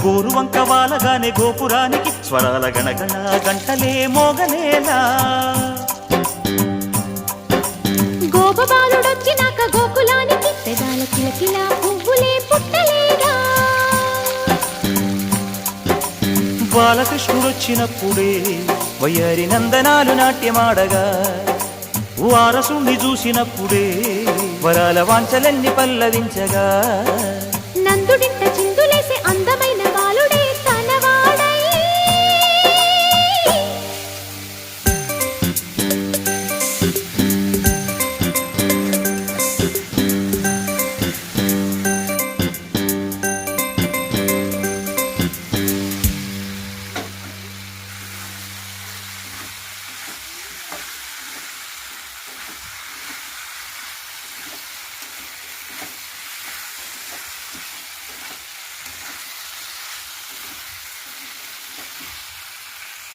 గోరువంక వాలగానే గోపురానికి స్వరాల గణగణ గంటలే మోగనేలా గోపబాలుడొచ్చినాక గోకులానికి పెదాల కిలకిల పువ్వులే పుట్టలేదా బాలకృష్ణుడొచ్చినప్పుడే వయ్యారి నందనాలు నాట్యమాడగా వారసుని చూసినప్పుడే వరాల వాంఛలన్నీ పల్లవించగా నందుడింట చిందులేసే అందమ